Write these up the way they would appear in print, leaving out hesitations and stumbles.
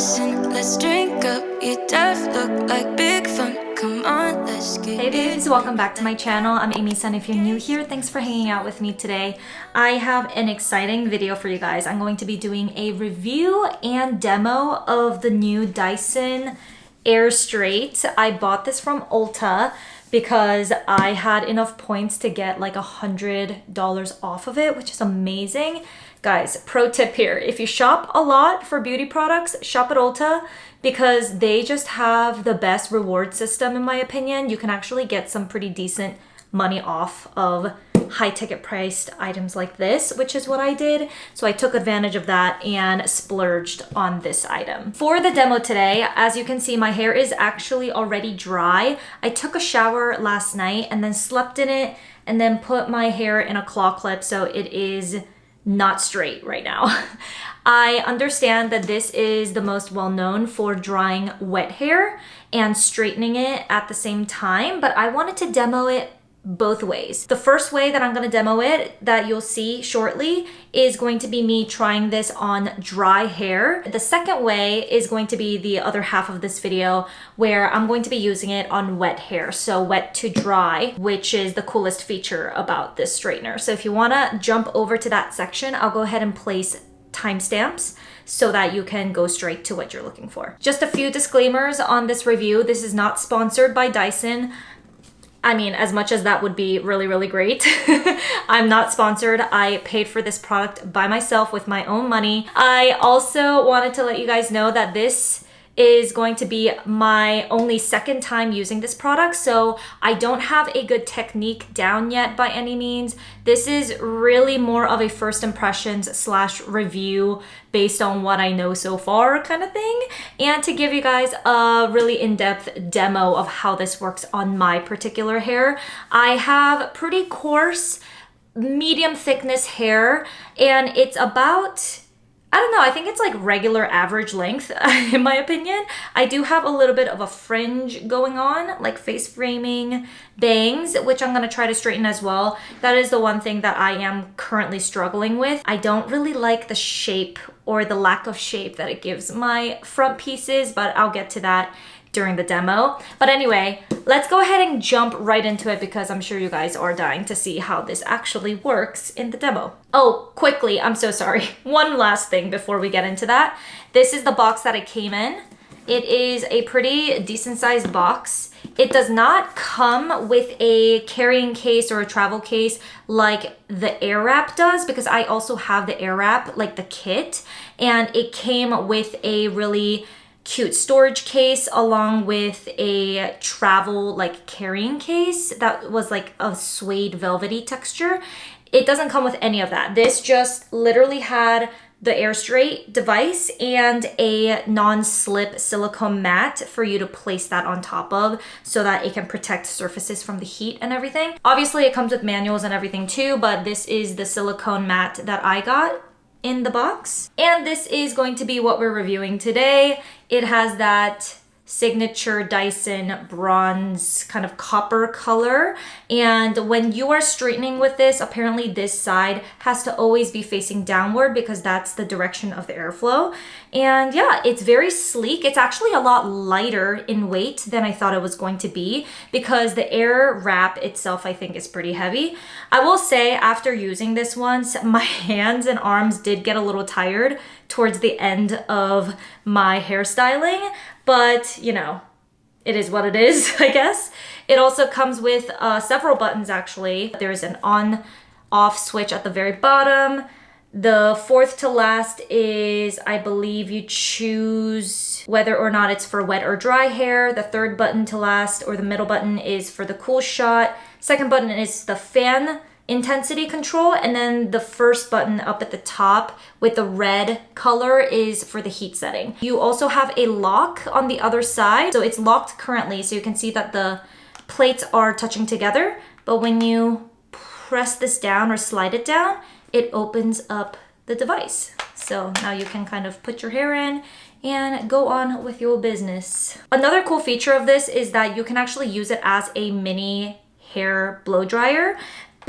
Listen, let's drink up. Your death look like big fun. Come on, let's get Hey babes, welcome back to my channel. I'm Amy-san. If you're new here, thanks for hanging out with me today. I have an exciting video for you guys. I'm going to be doing a review and demo of the new DYSON AIRSTRAIT. I bought this from Ulta because I had enough points to get like $100 off of it, which is amazing. Guys, pro tip here, if you shop a lot for beauty products, shop at Ulta because they just have the best reward system in my opinion. You can actually get some pretty decent money off of high ticket priced items like this, which is what I did. So I took advantage of that and splurged on this item. For the demo today, as you can see, my hair is actually already dry. I took a shower last night and then slept in it and then put my hair in a claw clip so it is not straight right now. I understand that this is the most well-known for drying wet hair and straightening it at the same time, but I wanted to demo it both ways. The first way that I'm going to demo it, that you'll see shortly, is going to be me trying this on dry hair. The second way is going to be the other half of this video where I'm going to be using it on wet hair, so wet to dry, which is the coolest feature about this straightener. So if you want to jump over to that section, I'll go ahead and place timestamps so that you can go straight to what you're looking for. Just a few disclaimers on this review. This is not sponsored by DYSON. I mean, as much as that would be really, really great, I'm not sponsored. I paid for this product by myself with my own money. I also wanted to let you guys know that this is going to be my only second time using this product, so I don't have a good technique down yet by any means. This is really more of a first impressions slash review based on what I know so far kind of thing, and to give you guys a really in-depth demo of how this works on my particular hair. I have pretty coarse, medium thickness hair, and it's about, I don't know, I think it's like regular average length in my opinion. I do have a little bit of a fringe going on, like face framing bangs, which I'm going to try to straighten as well. That is the one thing that I am currently struggling with. I don't really like the shape or the lack of shape that it gives my front pieces, but I'll get to that during the demo. But anyway, let's go ahead and jump right into it because I'm sure you guys are dying to see how this actually works in the demo. Oh, quickly, I'm so sorry. One last thing before we get into that. This is the box that it came in. It is a pretty decent sized box. It does not come with a carrying case or a travel case like the Airwrap does, because I also have the Airwrap, like the kit, and it came with a really cute storage case along with a travel like carrying case that was like a suede velvety texture. It doesn't come with any of that. This just literally had the AirStraight device and a non-slip silicone mat for you to place that on top of so that it can protect surfaces from the heat and everything. Obviously it comes with manuals and everything too, but this is the silicone mat that I got in the box. And this is going to be what we're reviewing today. It has that signature DYSON bronze kind of copper color, and when you are straightening with this, apparently this side has to always be facing downward because that's the direction of the airflow. And yeah, it's very sleek. It's actually a lot lighter in weight than I thought it was going to be because the Airwrap itself I think is pretty heavy. I will say after using this once, my hands and arms did get a little tired towards the end of my hairstyling, but you know, it is what it is, I guess. It also comes with several buttons actually. There's an on-off switch at the very bottom. The fourth to last is, I believe you choose whether or not it's for wet or dry hair. The third button to last, or the middle button, is for the cool shot. Second button is the fan intensity control, and then the first button up at the top with the red color is for the heat setting. You also have a lock on the other side, so it's locked currently, so you can see that the plates are touching together, but when you press this down or slide it down, it opens up the device. So now you can kind of put your hair in and go on with your business. Another cool feature of this is that you can actually use it as a mini hair blow dryer.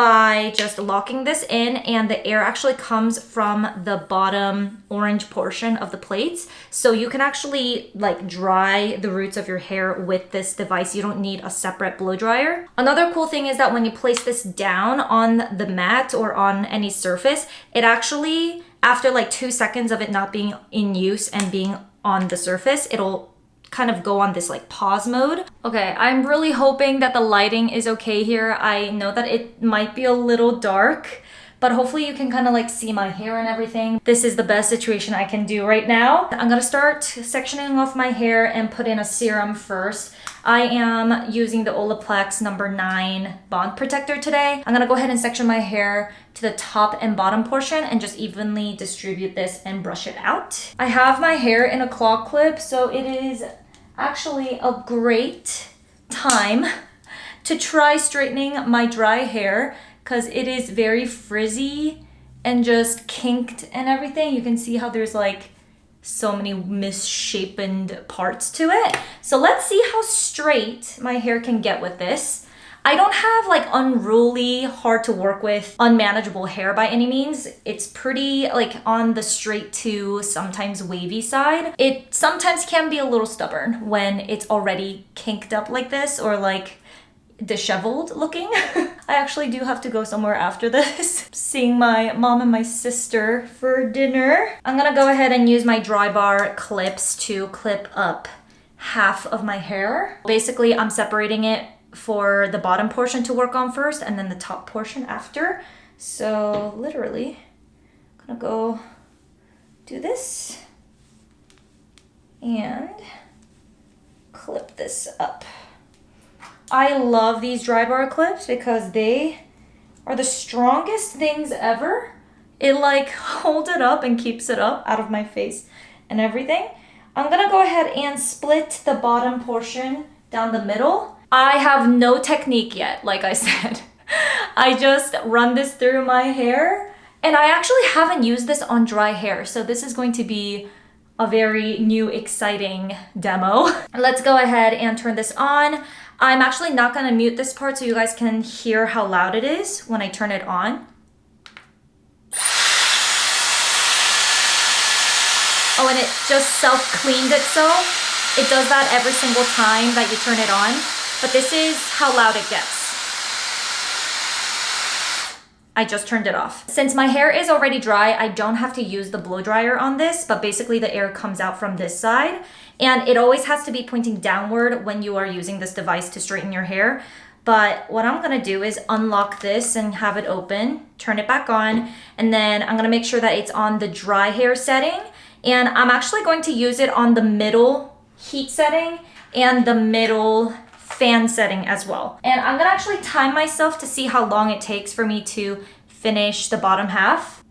by just locking this in, and the air actually comes from the bottom orange portion of the plates. So you can actually like dry the roots of your hair with this device. You don't need a separate blow dryer. Another cool thing is that when you place this down on the mat or on any surface, it actually, after like 2 seconds of it not being in use and being on the surface, it'll kind of go on this like pause mode. Okay, I'm really hoping that the lighting is okay here. I know that it might be a little dark, but hopefully you can kind of like see my hair and everything. This is the best situation I can do right now. I'm gonna start sectioning off my hair and put in a serum first. I am using the Olaplex number 9 bond protector today. I'm gonna go ahead and section my hair to the top and bottom portion and just evenly distribute this and brush it out. I have my hair in a claw clip, so it is actually a great time to try straightening my dry hair because it is very frizzy and just kinked and everything. You can see how there's like so many misshapen parts to it. So let's see how straight my hair can get with this. I don't have like unruly, hard to work with, unmanageable hair by any means. It's pretty like on the straight to sometimes wavy side. It sometimes can be a little stubborn when it's already kinked up like this or like disheveled looking. I actually do have to go somewhere after this. Seeing my mom and my sister for dinner. I'm gonna go ahead and use my dry bar clips to clip up half of my hair. Basically, I'm separating it for the bottom portion to work on first and then the top portion after. So literally, I'm gonna go do this and clip this up. I love these dry bar clips because they are the strongest things ever. It like holds it up and keeps it up out of my face and everything. I'm gonna go ahead and split the bottom portion down the middle. I have no technique yet, like I said. I just run this through my hair, and I actually haven't used this on dry hair, so this is going to be a very new, exciting demo. Let's go ahead and turn this on. I'm actually not gonna mute this part so you guys can hear how loud it is when I turn it on. Oh, and it just self-cleaned itself. It does that every single time that you turn it on. But this is how loud it gets. I just turned it off. Since my hair is already dry, I don't have to use the blow dryer on this, but basically the air comes out from this side. And it always has to be pointing downward when you are using this device to straighten your hair. But what I'm gonna do is unlock this and have it open, turn it back on, and then I'm gonna make sure that it's on the dry hair setting. And I'm actually going to use it on the middle heat setting and the middle fan setting as well. And I'm gonna actually time myself to see how long it takes for me to finish the bottom half.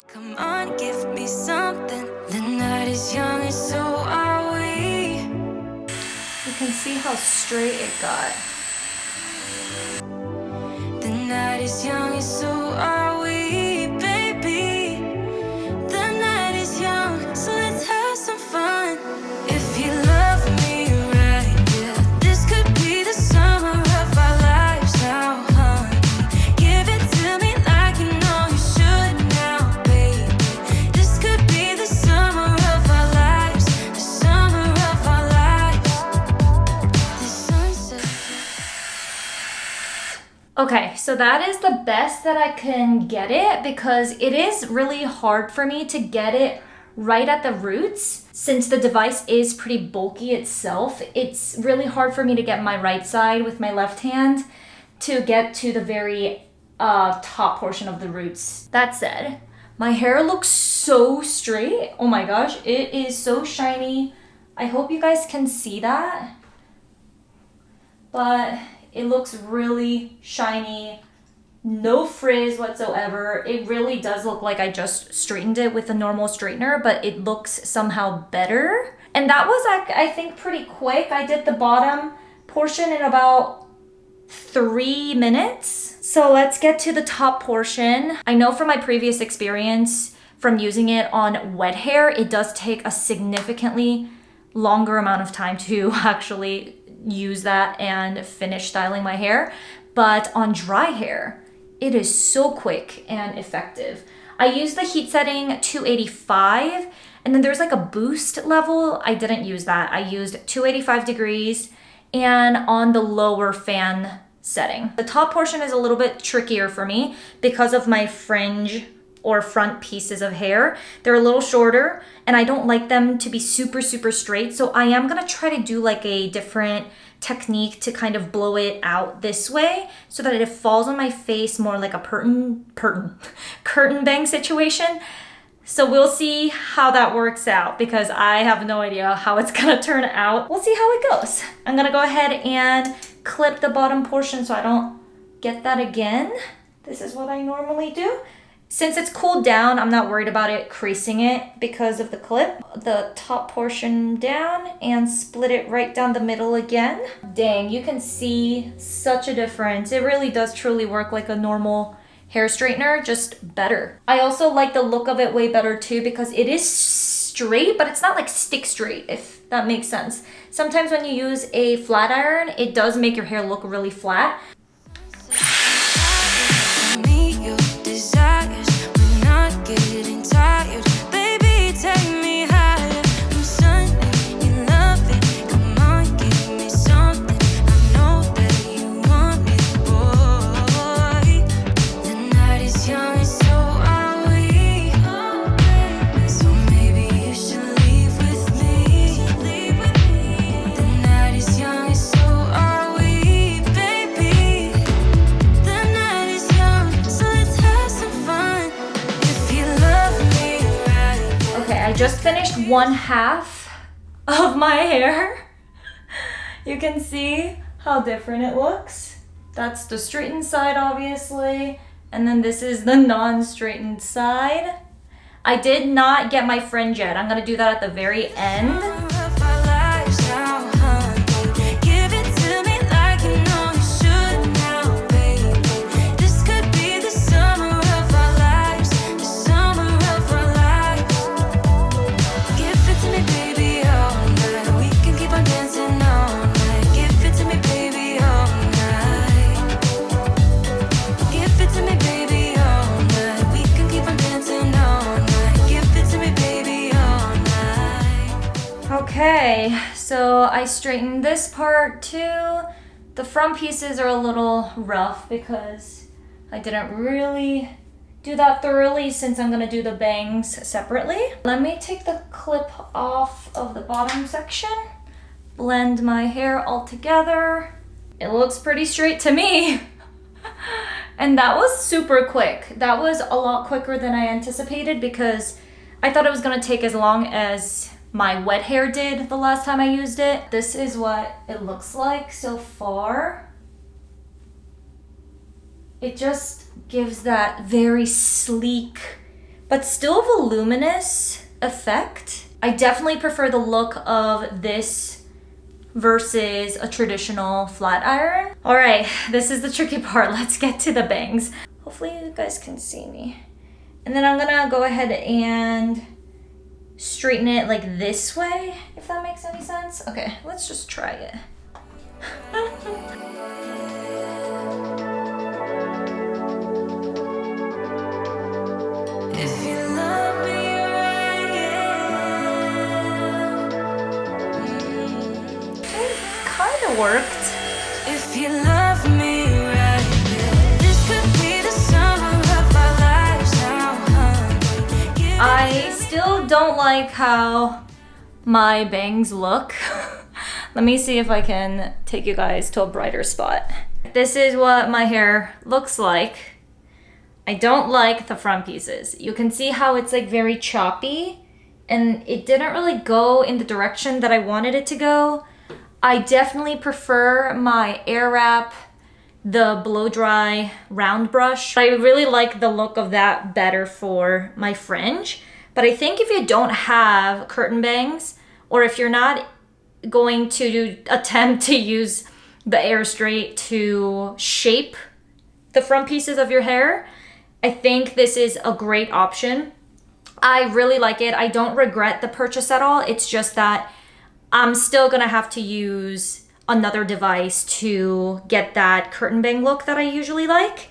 Come on, give me something. The night is young and so are we. You can see how straight it got. The night is young and so are we, baby. The night is young, so let's have some fun. If you love me right, yeah, this could be the summer of our lives now, honey. Give it to me like you know you should now, baby. This could be the summer of our lives, the summer of our lives. The sunset. Okay, so that is the best that I can get it because it is really hard for me to get it right at the roots. Since the device is pretty bulky itself, it's really hard for me to get my right side with my left hand to get to the very top portion of the roots. That said, my hair looks so straight. Oh my gosh, it is so shiny. I hope you guys can see that. But it looks really shiny, no frizz whatsoever. It really does look like I just straightened it with a normal straightener, but it looks somehow better. And that was, I think, pretty quick. I did the bottom portion in about 3 minutes. So let's get to the top portion. I know from my previous experience, from using it on wet hair, it does take a significantly longer amount of time to actually use that and finish styling my hair. But on dry hair, it is so quick and effective. I use the heat setting 285, and then there's like a boost level. I didn't use that. I used 285 degrees and on the lower fan setting. The top portion is a little bit trickier for me because of my fringe or front pieces of hair. They're a little shorter and I don't like them to be super, super straight. So I am gonna try to do like a different technique to kind of blow it out this way so that it falls on my face more like a curtain bang situation. So we'll see how that works out because I have no idea how it's gonna turn out. We'll see how it goes. I'm gonna go ahead and clip the bottom portion so I don't get that again. This is what I normally do. Since it's cooled down, I'm not worried about it creasing it because of the clip. The top portion down and split it right down the middle again. Dang, you can see such a difference. It really does truly work like a normal hair straightener, just better. I also like the look of it way better too because it is straight, but it's not like stick straight, if that makes sense. Sometimes when you use a flat iron, it does make your hair look really flat. Just finished 1/2 of my hair. You can see how different it looks. That's the straightened side, obviously. And then this is the non-straightened side. I did not get my fringe yet. I'm gonna do that at the very end. Okay, so I straightened this part too. The front pieces are a little rough because I didn't really do that thoroughly since I'm gonna do the bangs separately. Let me take the clip off of the bottom section, blend my hair all together. It looks pretty straight to me. And that was super quick. That was a lot quicker than I anticipated because I thought it was gonna take as long as my wet hair did the last time I used it. This is what it looks like so far. It just gives that very sleek, but still voluminous effect. I definitely prefer the look of this versus a traditional flat iron. All right, this is the tricky part. Let's get to the bangs. Hopefully you guys can see me. And then I'm gonna go ahead and straighten it like this way, if that makes any sense. Okay, let's just try it. If you love me right, It kind of worked. if you love me right, this could be the summer of our lives now, honey. I still don't like how my bangs look. Let me see if I can take you guys to a brighter spot. This is what my hair looks like. I don't like the front pieces. You can see how it's like very choppy and it didn't really go in the direction that I wanted it to go. I definitely prefer my Air Wrap, the blow dry round brush. I really like the look of that better for my fringe. But I think if you don't have curtain bangs, or if you're not going to attempt to use the AirStraight to shape the front pieces of your hair, I think this is a great option. I really like it. I don't regret the purchase at all. It's just that I'm still gonna have to use another device to get that curtain bang look that I usually like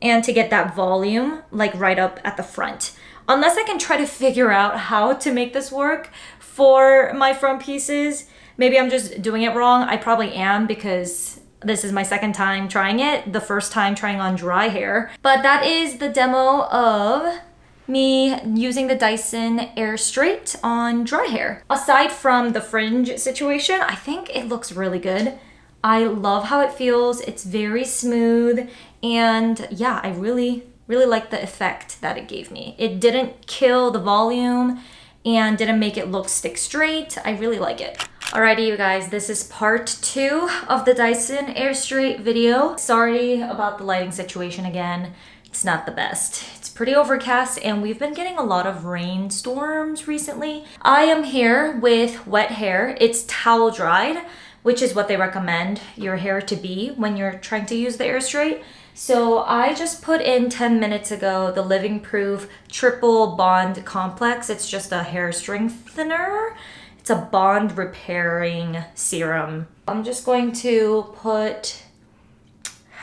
and to get that volume like right up at the front. Unless I can try to figure out how to make this work for my front pieces. Maybe I'm just doing it wrong. I probably am because this is my second time trying it, the first time trying on dry hair. But that is the demo of me using the Dyson AirStraight on dry hair. Aside from the fringe situation, I think it looks really good. I love how it feels. It's very smooth. And yeah, I really like the effect that it gave me. It didn't kill the volume and didn't make it look stick straight. I really like it. Alrighty, you guys, this is part 2 of the Dyson AirStraight video. Sorry about the lighting situation again. It's not the best. It's pretty overcast and we've been getting a lot of rainstorms recently. I am here with wet hair. It's towel dried, which is what they recommend your hair to be when you're trying to use the AirStraight. So I just put in 10 minutes ago the Living Proof Triple Bond Complex. It's just a hair strengthener. It's a bond repairing serum. I'm just going to put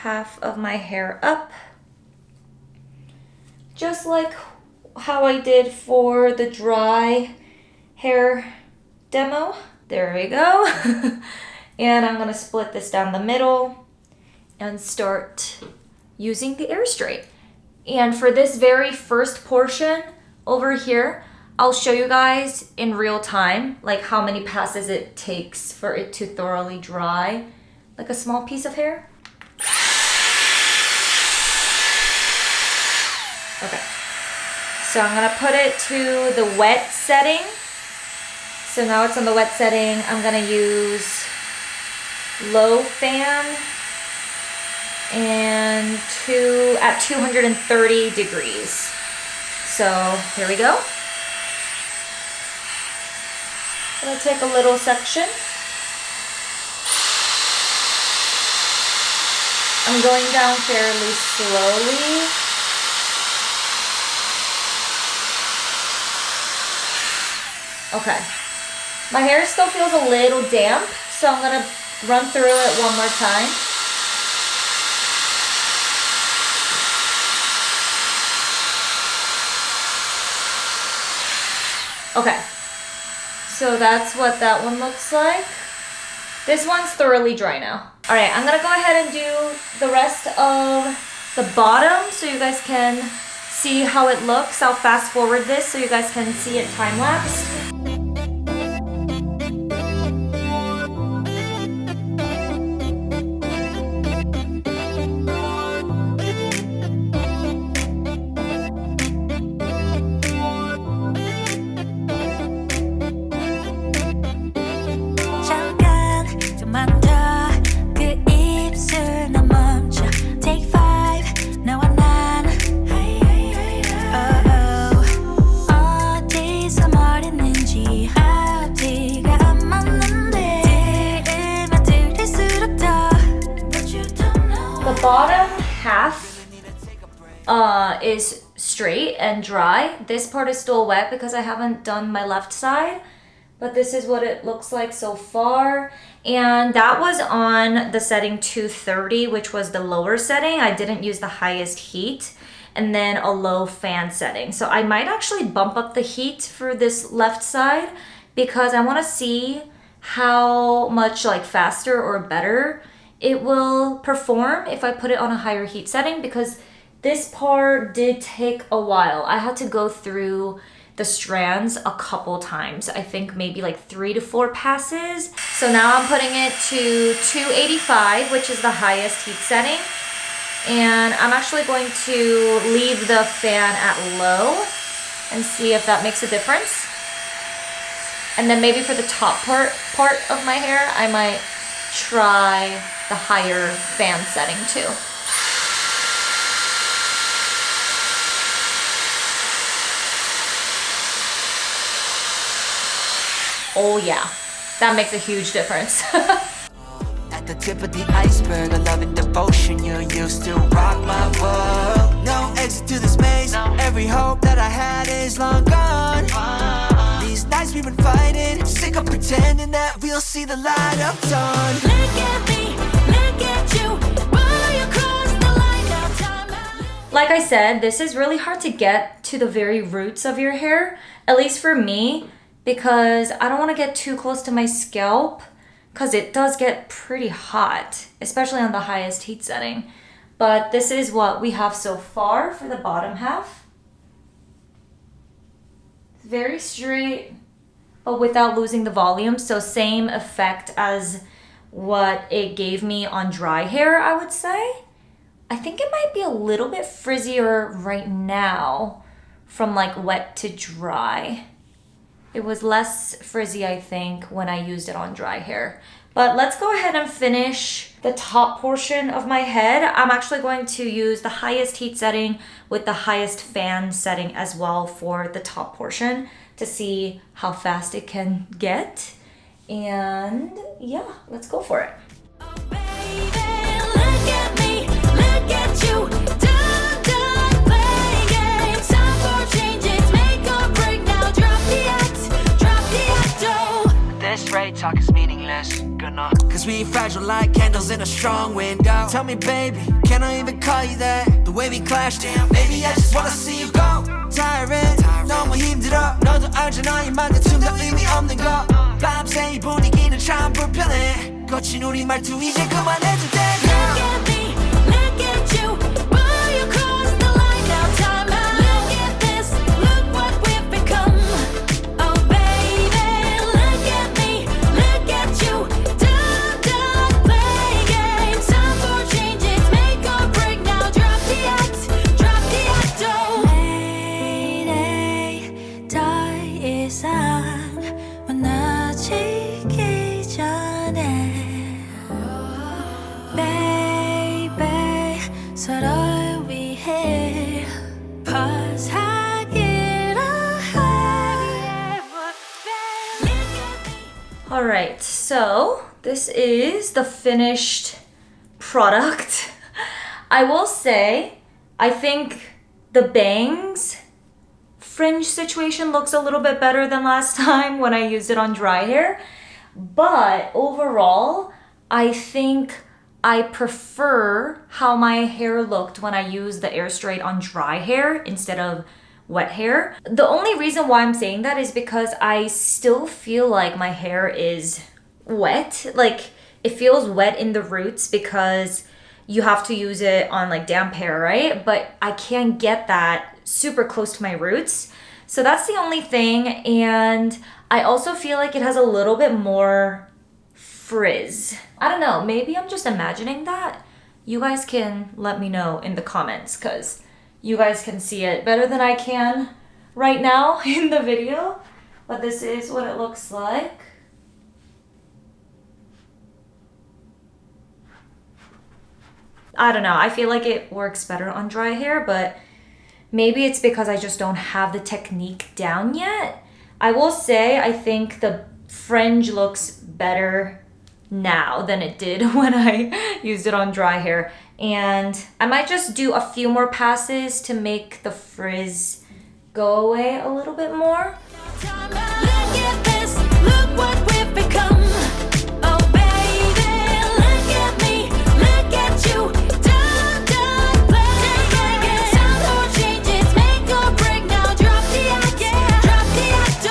half of my hair up, just like how I did for the dry hair demo. There we go. And I'm gonna split this down the middle and start using the AirStraight. And for this very first portion over here, I'll show you guys in real time, like how many passes it takes for it to thoroughly dry, like a small piece of hair. Okay, so I'm gonna put it to the wet setting. So now it's on the wet setting. I'm gonna use low fan and at 230 degrees. So here we go. I'm gonna take a little section. I'm going down fairly slowly. Okay. My hair still feels a little damp, so I'm gonna run through it one more time. Okay, so that's what that one looks like. This one's thoroughly dry now. All right, I'm gonna go ahead and do the rest of the bottom so you guys can see how it looks. I'll fast forward this so you guys can see it time-lapsed. Bottom half is straight and dry. This part is still wet because I haven't done my left side, but this is what it looks like so far. And that was on the setting 230, which was the lower setting. I didn't use the highest heat, and then a low fan setting. So I might actually bump up the heat for this left side because I want to see how much like faster or better it will perform if I put it on a higher heat setting, because this part did take a while. I had to go through the strands a couple times. I think maybe like 3 to 4 passes. So now I'm putting it to 285, which is the highest heat setting. And I'm actually going to leave the fan at low and see if that makes a difference. And then maybe for the top part of my hair, I might try the higher fan setting too. Oh yeah, that makes a huge difference. At the tip of the iceberg, a love and devotion, you used to rock my world. No exit to this maze, no Every hope that I had is long gone. These nights we've been fighting, sick of pretending that we'll see the light of dawn. Look at me, look at you. Boy, you crossed the line now. Time out. Like I said, this is really hard to get to the very roots of your hair, at least for me, because I don't want to get too close to my scalp because it does get pretty hot, especially on the highest heat setting. But this is what we have so far for the bottom half. Very straight, but without losing the volume. So same effect as what it gave me on dry hair, I would say. I think it might be a little bit frizzier right now from like wet to dry. It was less frizzy, I think, when I used it on dry hair. But let's go ahead and finish the top portion of my head. I'm actually going to use the highest heat setting with the highest fan setting as well for the top portion to see how fast it can get. And yeah, let's go for it. Oh, baby, look at me, look at you. Done playing games. Time for changes, make or break now. Drop the act, oh. This rate talk is meaningless, gonna. Cause we fragile like candles in a strong wind out. Tell me baby, can I even call you that? The way we clash, damn, maybe I just wanna see you go. Tiring, 너무 힘들어. 너도 알잖아 이만큼 더 의미 없는 거. 밤새 이 분위기는 참 불편해. 거친 우리 말투 이제 그만해도 돼. Look at me, look at you. Boy, you crossed the line now. Time out. Look at this, look what we've become. Oh baby, look at me, look at you. Done playing games. Time for changes, make or break now. Drop the act, oh. Mayday, 더 이상 만나지기 전에 Baby, 서로를 위해 pause 하기로 해. Alright, so this is the finished product. I will say, I think the bangs fringe situation looks a little bit better than last time when I used it on dry hair. But overall, I think I prefer how my hair looked when I used the Air Straight on dry hair instead of wet hair. The only reason why I'm saying that is because I still feel like my hair is wet. Like it feels wet in the roots because you have to use it on like damp hair, right? But I can't get that super close to my roots. So that's the only thing. And I also feel like it has a little bit more frizz. I don't know, maybe I'm just imagining that. You guys can let me know in the comments because you guys can see it better than I can right now in the video. But this is what it looks like. I don't know, I feel like it works better on dry hair, but maybe it's because I just don't have the technique down yet. I will say I think the fringe looks better now than it did when I used it on dry hair. And I might just do a few more passes to make the frizz go away a little bit more. Time out. Look at this, look what we've become. Oh baby, look at me, look at you. Done playing games. Time for changes, make or break now. Drop the act,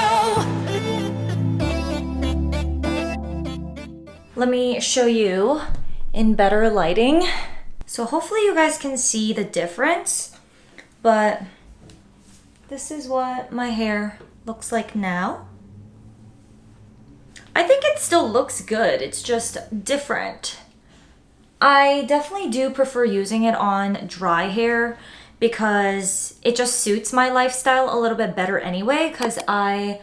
oh. Let me show you in better lighting. So hopefully you guys can see the difference, but this is what my hair looks like now. I think it still looks good, it's just different. I definitely do prefer using it on dry hair because it just suits my lifestyle a little bit better anyway, because I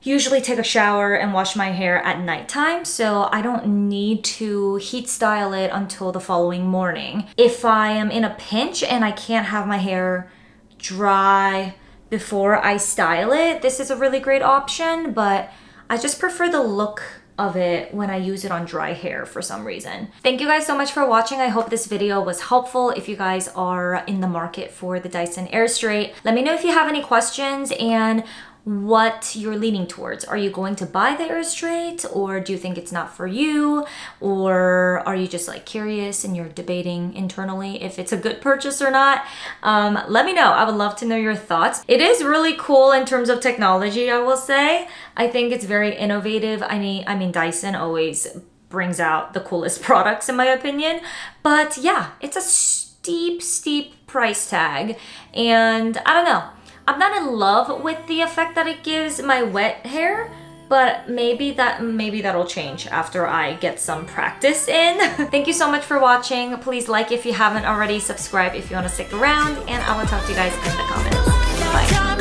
usually take a shower and wash my hair at nighttime, so I don't need to heat style it until the following morning. If I am in a pinch and I can't have my hair dry before I style it, this is a really great option, but I just prefer the look of it when I use it on dry hair for some reason. Thank you guys so much for watching. I hope this video was helpful. If you guys are in the market for the Dyson Airstraight, let me know if you have any questions and what you're leaning towards. Are you going to buy the Airstraight, or do you think it's not for you, or are you just like curious and you're debating internally if it's a good purchase or not? Let me know. I would love to know your thoughts. It is really cool in terms of technology, I will say. I think it's very innovative. I mean Dyson always brings out the coolest products in my opinion, but yeah, it's a steep price tag, and I don't know. I'm not in love with the effect that it gives my wet hair, but maybe that'll change after I get some practice in. Thank you so much for watching. Please like if you haven't already, subscribe if you want to stick around, and I will talk to you guys in the comments. Bye.